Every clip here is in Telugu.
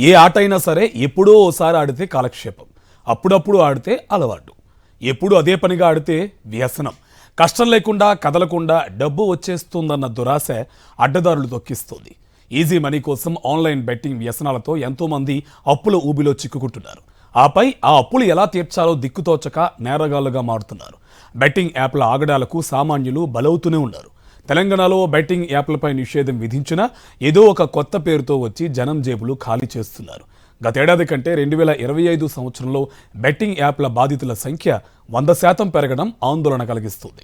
ఏ ఆట అయినా సరే ఎప్పుడో ఓసారి ఆడితే కాలక్షేపం, అప్పుడప్పుడు ఆడితే అలవాటు, ఎప్పుడు అదే పనిగా ఆడితే వ్యసనం. కష్టం లేకుండా కదలకుండా డబ్బు వచ్చేస్తుందన్న దురాశ అడ్డదారులు తొక్కిస్తుంది. ఈజీ మనీ కోసం ఆన్లైన్ బెట్టింగ్ వ్యసనాలతో ఎంతోమంది అప్పుల ఊబిలో చిక్కుకుంటున్నారు. ఆపై ఆ అప్పులు ఎలా తీర్చాలో దిక్కుతోచక నేరగాళ్లుగా మారుతున్నారు. బెట్టింగ్ యాప్ల ఆగడాలకు సామాన్యులు బలవుతూనే ఉన్నారు. తెలంగాణలో బెట్టింగ్ యాప్లపై నిషేధం విధించినా ఏదో ఒక కొత్త పేరుతో వచ్చి జనం జేబులు ఖాళీ చేస్తున్నారు. గతేడాది కంటే 2025 సంవత్సరంలో బెట్టింగ్ యాప్ల బాధితుల సంఖ్య 100% పెరగడం ఆందోళన కలిగిస్తుంది.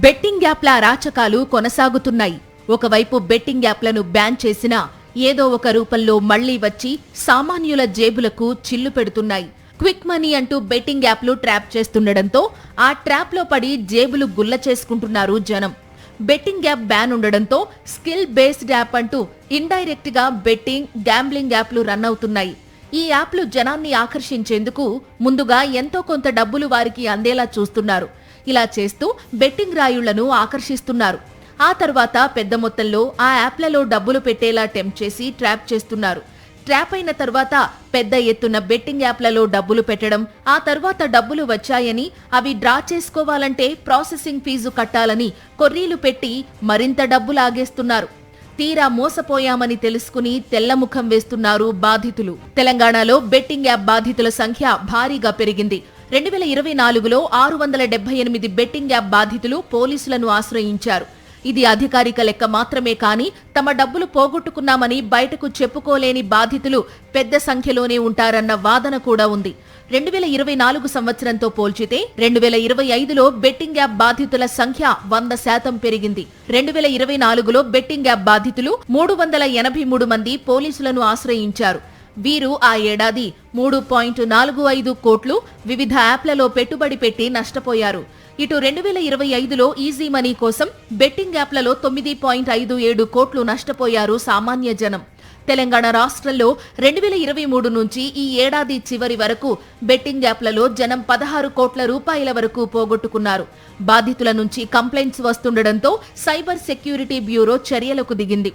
బెట్టింగ్ యాప్ల అరాచకాలు కొనసాగుతున్నాయి. ఒకవైపు బెట్టింగ్ యాప్లను బ్యాన్ చేసినా ఏదో ఒక రూపంలో మళ్లీ వచ్చి సామాన్యుల జేబులకు చిల్లు పెడుతున్నాయి. క్విక్ మనీ అంటూ బెట్టింగ్ యాప్లు ట్రాప్ చేస్తుండటంతో ఆ ట్రాప్లో పడి జేబులు గుల్ల చేసుకుంటున్నారు జనం. బెట్టింగ్ యాప్ బ్యాన్ ఉండడంతో స్కిల్ బేస్డ్ యాప్ అంటూ ఇండైరెక్ట్ గా బెట్టింగ్, గ్యాంబ్లింగ్ యాప్లు రన్ అవుతున్నాయి. ఈ యాప్లు జనాన్ని ఆకర్షించేందుకు ముందుగా ఎంతో కొంత డబ్బులు వారికి అందేలా చూస్తున్నారు. ఇలా చేస్తూ బెట్టింగ్ రాయుళ్లను ఆకర్షిస్తున్నారు. ఆ తర్వాత పెద్ద మొత్తంలో ఆ యాప్లలో డబ్బులు పెట్టేలా టెంప్ట్ చేసి ట్రాప్ చేస్తున్నారు. ట్రాప్ అయిన తర్వాత పెద్ద ఎత్తున బెట్టింగ్ యాప్లలో డబ్బులు పెట్టడం, ఆ తర్వాత డబ్బులు వచ్చాయని అవి డ్రా చేసుకోవాలంటే ప్రాసెసింగ్ ఫీజు కట్టాలని కొర్రీలు పెట్టి మరింత డబ్బు లాగేస్తున్నారు. తీరా మోసపోయామని తెలుసుకుని తెల్లముఖం వేస్తున్నారు బాధితులు. తెలంగాణలో బెట్టింగ్ యాప్ బాధితుల సంఖ్య భారీగా పెరిగింది. 2024లో 678 బెట్టింగ్ యాప్ బాధితులు పోలీసులను ఆశ్రయించారు. ఇది అధికారిక లెక్క మాత్రమే కానీ తమ డబ్బులు పోగొట్టుకున్నామని బయటకు చెప్పుకోలేని బాధితులు పెద్ద సంఖ్యలోనే ఉంటారన్న వాదన కూడా ఉంది. 2024 సంవత్సరంతో పోల్చితే 2025లో బెట్టింగ్ యాప్ బాధితుల సంఖ్య 100% పెరిగింది. 2024లో బెట్టింగ్ యాప్ బాధితులు 383 మంది పోలీసులను ఆశ్రయించారు. వీరు ఆ ఏడాది 3.45 కోట్లు వివిధ యాప్లలో పెట్టుబడి పెట్టి నష్టపోయారు. ఇటు 2025లో ఈజీ మనీ కోసం బెట్టింగ్ యాప్లలో 9.57 కోట్లు నష్టపోయారు సామాన్య జనం. తెలంగాణ రాష్ట్రంలో 2023 నుంచి ఈ ఏడాది చివరి వరకు బెట్టింగ్ యాప్లలో జనం 16 కోట్ల రూపాయల వరకు పోగొట్టుకున్నారు. బాధితుల నుంచి కంప్లైంట్స్ వస్తుండటంతో సైబర్ సెక్యూరిటీ బ్యూరో చర్యలకు దిగింది.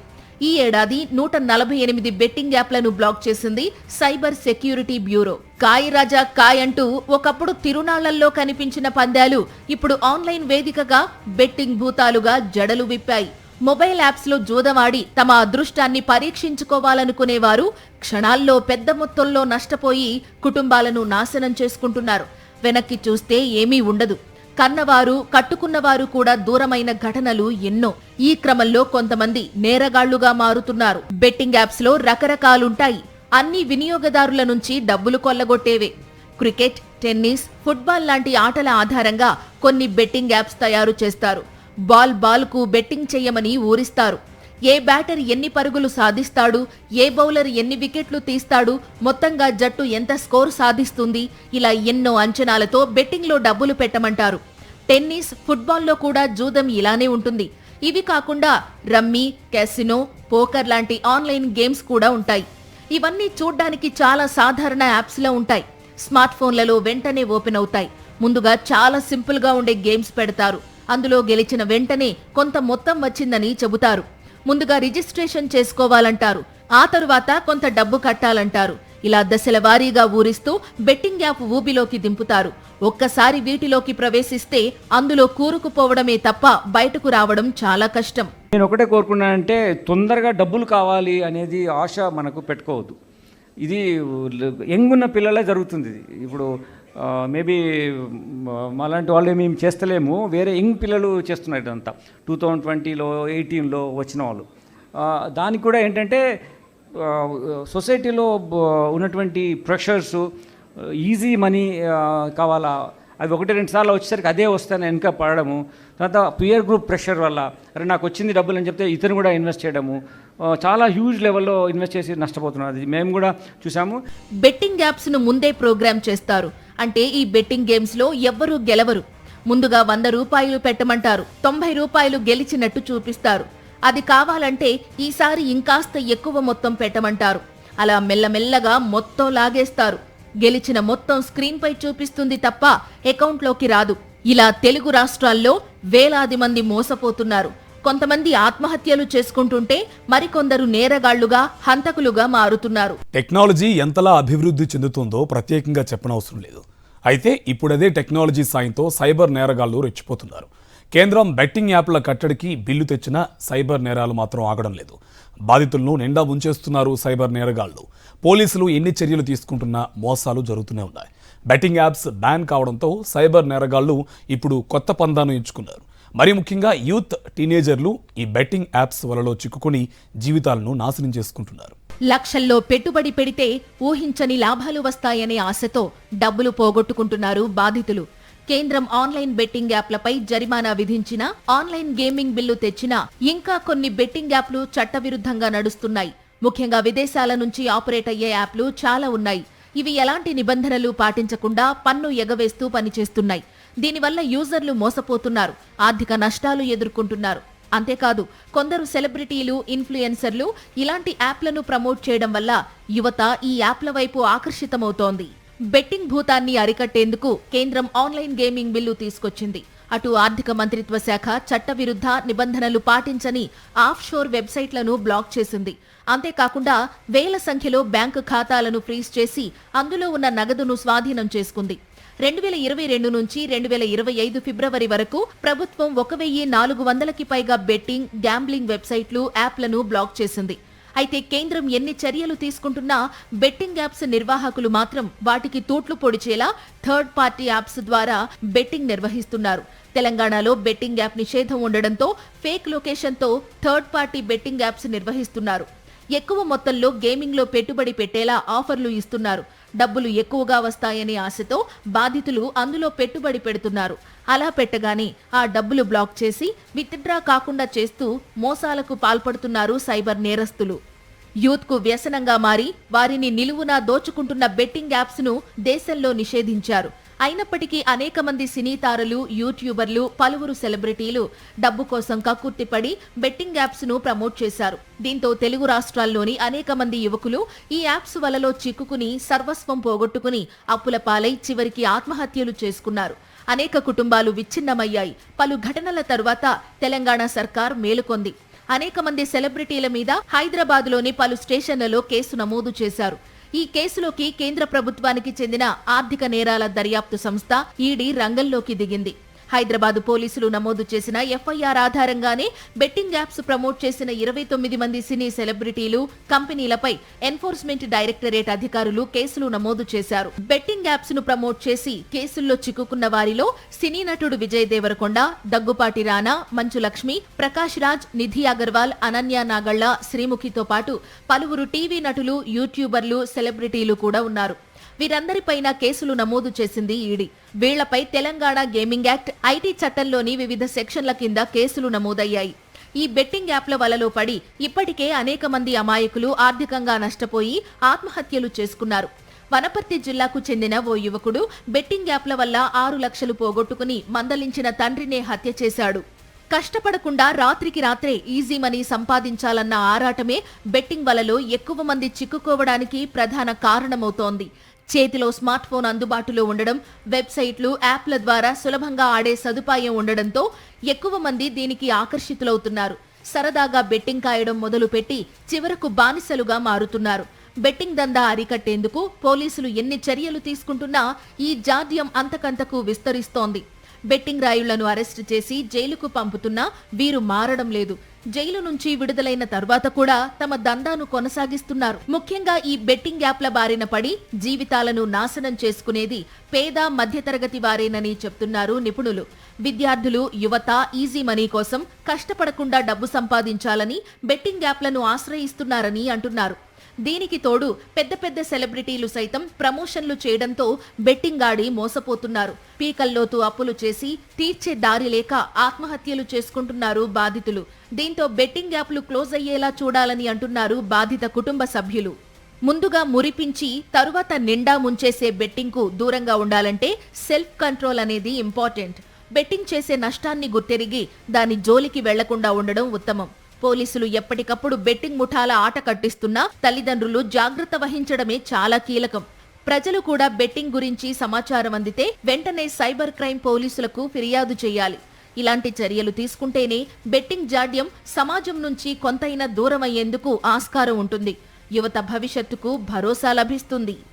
ఈ ఏడాది 148 బెట్టింగ్ యాప్లను బ్లాక్ చేసింది సైబర్ సెక్యూరిటీ బ్యూరో. కాయ్ రాజా కాయ్ అంటూ ఒకప్పుడు తిరునాళ్లలో కనిపించిన పందాలు ఇప్పుడు ఆన్లైన్ వేదికగా బెట్టింగ్ భూతాలుగా జడలు విప్పాయి. మొబైల్ యాప్స్ లో జూదమాడి తమ అదృష్టాన్ని పరీక్షించుకోవాలనుకునేవారు క్షణాల్లో పెద్ద మొత్తంలో నష్టపోయి కుటుంబాలను నాశనం చేసుకుంటున్నారు. వెనక్కి చూస్తే ఏమీ ఉండదు. కన్నవారు, కట్టుకున్నవారు కూడా దూరమైన ఘటనలు ఎన్నో. ఈ క్రమంలో కొంతమంది నేరగాళ్లుగా మారుతున్నారు. బెట్టింగ్ యాప్స్ లో రకరకాలుంటాయి. అన్ని వినియోగదారుల నుంచి డబ్బులు కొల్లగొట్టేవే. క్రికెట్, టెన్నిస్, ఫుట్బాల్ లాంటి ఆటల ఆధారంగా కొన్ని బెట్టింగ్ యాప్స్ తయారు చేస్తారు. బాల్ కు బెట్టింగ్ చెయ్యమని ఊరిస్తారు. ఏ బ్యాటర్ ఎన్ని పరుగులు సాధిస్తాడు, ఏ బౌలర్ ఎన్ని వికెట్లు తీస్తాడు, మొత్తంగా జట్టు ఎంత స్కోర్ సాధిస్తుంది, ఇలా ఎన్నో అంచనాలతో బెట్టింగ్లో డబ్బులు పెట్టమంటారు. టెన్నిస్, ఫుట్బాల్లో కూడా జూదం ఇలానే ఉంటుంది. ఇవి కాకుండా రమ్మీ, క్యాసినో, పోకర్ లాంటి ఆన్లైన్ గేమ్స్ కూడా ఉంటాయి. ఇవన్నీ చూడ్డానికి చాలా సాధారణ యాప్స్లో ఉంటాయి. స్మార్ట్ ఫోన్లలో వెంటనే ఓపెన్ అవుతాయి. ముందుగా చాలా సింపుల్ గా ఉండే గేమ్స్ పెడతారు. అందులో గెలిచిన వెంటనే కొంత మొత్తం వచ్చిందని చెబుతారు. ముందుగా రిజిస్ట్రేషన్ చేసుకోవాలంటారు. ఆ తరువాత కొంత డబ్బు కట్టాలంటారు. ఇలా దశల వారీగా ఊరిస్తూ బెట్టింగ్ యాప్ ఊబిలోకి దింపుతారు. ఒక్కసారి వీటిలోకి ప్రవేశిస్తే అందులో కూరుకుపోవడమే తప్ప బయటకు రావడం చాలా కష్టం. నేను ఒకటే కోరుకున్నానంటే తొందరగా డబ్బులు కావాలి అనేది ఆశ మనకు పెట్టుకోవద్దు. ఇది యంగున్న పిల్లలే జరుగుతుంది. ఇప్పుడు మేబీ అలాంటి వాళ్ళు మేము చేస్తలేము, వేరే యంగ్ పిల్లలు చేస్తున్నారు ఇదంతా. 2020లో 18లో వచ్చిన వాళ్ళు. దానికి కూడా ఏంటంటే సొసైటీలో ఉన్నటువంటి ప్రెషర్స్, ఈజీ మనీ కావాలా, అవి 1-2 సార్లు వచ్చేసరికి అదే వస్తాయని వెనక పడడము, తర్వాత పియర్ గ్రూప్ ప్రెషర్ వల్ల అరే నాకు వచ్చింది డబ్బులు అని చెప్తే ఇతను కూడా ఇన్వెస్ట్ చేయడము, చాలా హ్యూజ్ లెవెల్లో ఇన్వెస్ట్ చేసి నష్టపోతున్నారు. అది మేము కూడా చూసాము. బెట్టింగ్ యాప్స్ ను ముందే ప్రోగ్రామ్ చేస్తారు. అంటే ఈ బెట్టింగ్ గేమ్స్ లో ఎవ్వరూ గెలవరు. ముందుగా 100 రూపాయలు పెట్టమంటారు. 90 రూపాయలు గెలిచినట్టు చూపిస్తారు. అది కావాలంటే ఈసారి ఇంకాస్త ఎక్కువ మొత్తం పెట్టమంటారు. అలా మెల్లమెల్లగా మొత్తం లాగేస్తారు. గెలిచిన మొత్తం స్క్రీన్ పై చూపిస్తుంది తప్ప అకౌంట్లోకి రాదు. ఇలా తెలుగు రాష్ట్రాల్లో వేలాది మంది మోసపోతున్నారు. కొంతమంది ఆత్మహత్యలు చేసుకుంటుంటే మరికొందరు నేరగాళ్లుగా, హంతకులుగా మారుతున్నారు. టెక్నాలజీ ఎంతలా అభివృద్ధి చెందుతుందో ప్రత్యేకంగా చెప్పనవసరం లేదు. అయితే ఇప్పుడదే టెక్నాలజీ సాయంతో సైబర్ నేరగాళ్లు రెచ్చిపోతున్నారు. కేంద్రం బెట్టింగ్ యాప్ల కట్టడికి బిల్లు తెచ్చినా సైబర్ నేరాలు మాత్రం ఆగడం లేదు. బాధితులను నిండా ముంచేస్తున్నారు సైబర్ నేరగాళ్లు. పోలీసులు ఎన్ని చర్యలు తీసుకుంటున్నా మోసాలు జరుగుతూనే ఉన్నాయి. బెట్టింగ్ యాప్స్ బ్యాన్ కావడంతో సైబర్ నేరగాళ్లు ఇప్పుడు కొత్త పందాను ఎంచుకున్నారు. మరి ముఖ్యంగా యూత్, టీనేజర్లు ఈ బెట్టింగ్ యాప్స్ వలలో చిక్కుకొని జీవితాలను నాశనం చేసుకుంటున్నారు. లక్షల్లో పెట్టుబడి పెడితే ఊహించని లాభాలు వస్తాయనే ఆశతో డబ్బులు పోగొట్టుకుంటున్నారు బాధితులు. కేంద్రం ఆన్లైన్ బెట్టింగ్ యాప్లపై జరిమానా విధించినా, ఆన్లైన్ గేమింగ్ బిల్లు తెచ్చినా ఇంకా కొన్ని బెట్టింగ్ యాప్లు చట్టవిరుద్ధంగా నడుస్తున్నాయి. ముఖ్యంగా విదేశాల నుంచి ఆపరేట్ అయ్యే యాప్లు చాలా ఉన్నాయి. ఇవి ఎలాంటి నిబంధనలు పాటించకుండా పన్ను ఎగవేస్తూ పనిచేస్తున్నాయి. దీనివల్ల యూజర్లు మోసపోతున్నారు, ఆర్థిక నష్టాలు ఎదుర్కొంటున్నారు. అంతేకాదు, కొందరు సెలబ్రిటీలు, ఇన్ఫ్లుయెన్సర్లు ఇలాంటి యాప్లను ప్రమోట్ చేయడం వల్ల యువత ఈ యాప్ల వైపు ఆకర్షితమవుతోంది. బెట్టింగ్ భూతాన్ని అరికట్టేందుకు కేంద్రం ఆన్లైన్ గేమింగ్ బిల్లు తీసుకొచ్చింది. అటు ఆర్థిక మంత్రిత్వ శాఖ చట్టవిరుద్ధ నిబంధనలు పాటించని ఆఫ్ షోర్ వెబ్సైట్లను బ్లాక్ చేసింది. అంతేకాకుండా వేల సంఖ్యలో బ్యాంకు ఖాతాలను ఫ్రీజ్ చేసి అందులో ఉన్న నగదును స్వాధీనం చేసుకుంది. 2022 నుంచి 2025 ఫిబ్రవరి వరకు ప్రభుత్వం 1400కి పైగా బెట్టింగ్, గ్యాంబ్లింగ్ వెబ్సైట్లు, యాప్లను బ్లాక్ చేసింది. అయితే కేంద్రం ఎన్ని చర్యలు తీసుకుంటున్నా బెట్టింగ్ యాప్స్ నిర్వాహకులు మాత్రం వాటికి తూట్లు పొడిచేలా థర్డ్ పార్టీ యాప్స్ ద్వారా బెట్టింగ్ నిర్వహిస్తున్నారు. తెలంగాణలో బెట్టింగ్ యాప్ నిషేధం ఉండడంతో ఫేక్ లొకేషన్తో థర్డ్ పార్టీ బెట్టింగ్ యాప్స్ నిర్వహిస్తున్నారు. ఎక్కువ మొత్తంలో గేమింగ్లో పెట్టుబడి పెట్టేలా ఆఫర్లు ఇస్తున్నారు. డబ్బులు ఎక్కువగా వస్తాయనే ఆశతో బాధితులు అందులో పెట్టుబడి పెడుతున్నారు. అలా పెట్టగానే ఆ డబ్బులు బ్లాక్ చేసి విత్డ్రా కాకుండా చేస్తూ మోసాలకు పాల్పడుతున్నారు సైబర్ నేరస్తులు. యూత్కు వ్యసనంగా మారి వారిని నిలువునా దోచుకుంటున్న బెట్టింగ్ యాప్స్ను దేశంలో నిషేధించారు. అయినప్పటికీ అనేక మంది సినీ తారలు, యూట్యూబర్లు, పలువురు సెలబ్రిటీలు డబ్బు కోసం కక్కుర్తిపడి బెట్టింగ్ యాప్స్ ను ప్రమోట్ చేశారు. దీంతో తెలుగు రాష్ట్రాల్లోని అనేక మంది యువకులు ఈ యాప్స్ వలలో చిక్కుకుని సర్వస్వం పోగొట్టుకుని అప్పుల పాలై చివరికి ఆత్మహత్యలు చేసుకున్నారు. అనేక కుటుంబాలు విచ్ఛిన్నమయ్యాయి. పలు ఘటనల తరువాత తెలంగాణ సర్కార్ మేలుకొంది. అనేక మంది సెలబ్రిటీల మీద హైదరాబాద్లోని పలు స్టేషన్లలో కేసు నమోదు చేశారు. ఈ కేసులోకి కేంద్ర ప్రభుత్వానికి చెందిన ఆర్థిక నేరాల దర్యాప్తు సంస్థ ఈడీ రంగంలోకి దిగింది. హైదరాబాద్ పోలీసులు నమోదు చేసిన ఎఫ్ఐఆర్ ఆధారంగానే బెట్టింగ్ యాప్స్ ప్రమోట్ చేసిన 29 మంది సినీ సెలబ్రిటీలు, కంపెనీలపై ఎన్ఫోర్స్మెంట్ డైరెక్టరేట్ అధికారులు కేసులు నమోదు చేశారు. బెట్టింగ్ యాప్స్ ను ప్రమోట్ చేసి కేసుల్లో చిక్కుకున్న వారిలో సినీ నటుడు విజయ్ దేవరకొండ, దగ్గుపాటి రానా, మంచు లక్ష్మి, ప్రకాష్ రాజ్, నిధి అగర్వాల్, అనన్య నాగళ్ల, శ్రీముఖితో పాటు పలువురు టీవీ నటులు, యూట్యూబర్లు, సెలబ్రిటీలు కూడా ఉన్నారు. వీరందరిపైన కేసులు నమోదు చేసింది ఈడీ. వీళ్లపై తెలంగాణ గేమింగ్ యాక్ట్, ఐటీ చట్టంలోని వివిధ సెక్షన్ల కింద కేసులు నమోదయ్యాయి. ఈ బెట్టింగ్ యాప్ల వలలో పడి ఇప్పటికే అనేక మంది అమాయకులు ఆర్థికంగా నష్టపోయి ఆత్మహత్యలు చేసుకున్నారు. వనపర్తి జిల్లాకు చెందిన ఓ యువకుడు బెట్టింగ్ యాప్ల వల్ల 6 లక్షలు పోగొట్టుకుని మందలించిన తండ్రినే హత్య చేశాడు. కష్టపడకుండా రాత్రికి రాత్రే ఈజీ మనీ సంపాదించాలన్న ఆరాటమే బెట్టింగ్ వలలో ఎక్కువ మంది చిక్కుకోవడానికి ప్రధాన కారణమవుతోంది. చేతిలో స్మార్ట్ ఫోన్ అందుబాటులో ఉండడం, వెబ్సైట్లు, యాప్ల ద్వారా సులభంగా ఆడే సదుపాయం ఉండడంతో ఎక్కువ మంది దీనికి ఆకర్షితులవుతున్నారు. సరదాగా బెట్టింగ్ కాయడం మొదలుపెట్టి చివరకు బానిసలుగా మారుతున్నారు. బెట్టింగ్ దందా అరికట్టేందుకు పోలీసులు ఎన్ని చర్యలు తీసుకుంటున్నా ఈ జాడ్యం అంతకంతకు విస్తరిస్తోంది. బెట్టింగ్ రాయుళ్లను అరెస్టు చేసి జైలుకు పంపుతున్నా వీరు మారడం లేదు. జైలు నుంచి విడుదలైన తర్వాత కూడా తమ దందాను కొనసాగిస్తున్నారు. ముఖ్యంగా ఈ బెట్టింగ్ యాప్ల బారిన పడి జీవితాలను నాశనం చేసుకునేది పేద, మధ్యతరగతి వారేనని చెప్తున్నారు నిపుణులు. విద్యార్థులు, యువత ఈజీ మనీ కోసం కష్టపడకుండా డబ్బు సంపాదించాలని బెట్టింగ్ యాప్లను ఆశ్రయిస్తున్నారని అంటున్నారు. దీనికి తోడు పెద్ద పెద్ద సెలబ్రిటీలు సైతం ప్రమోషన్లు చేయడంతో బెట్టింగ్ ఆడి మోసపోతున్నారు. పీకల్లోతు అప్పులు చేసి తీర్చే దారి లేక ఆత్మహత్యలు చేసుకుంటున్నారు బాధితులు. దీంతో బెట్టింగ్ యాప్లు క్లోజ్ అయ్యేలా చూడాలని అంటున్నారు బాధిత కుటుంబ సభ్యులు. ముందుగా మురిపించి తరువాత నిండా ముంచేసే బెట్టింగ్ కు దూరంగా ఉండాలంటే సెల్ఫ్ కంట్రోల్ అనేది ఇంపార్టెంట్. బెట్టింగ్ చేసే నష్టాన్ని గుర్తెరిగి దాని జోలికి వెళ్లకుండా ఉండడం ఉత్తమం. పోలీసులు ఎప్పటికప్పుడు బెట్టింగ్ ముఠాల ఆట కట్టిస్తున్నా తల్లిదండ్రులు జాగ్రత్త వహించడమే చాలా కీలకం. ప్రజలు కూడా బెట్టింగ్ గురించి సమాచారం అందితే వెంటనే సైబర్ క్రైమ్ పోలీసులకు ఫిర్యాదు చేయాలి. ఇలాంటి చర్యలు తీసుకుంటేనే బెట్టింగ్ జాడ్యం సమాజం నుంచి కొంతైనా దూరమయ్యేందుకు ఆస్కారం ఉంటుంది. యువత భవిష్యత్తుకు భరోసా లభిస్తుంది.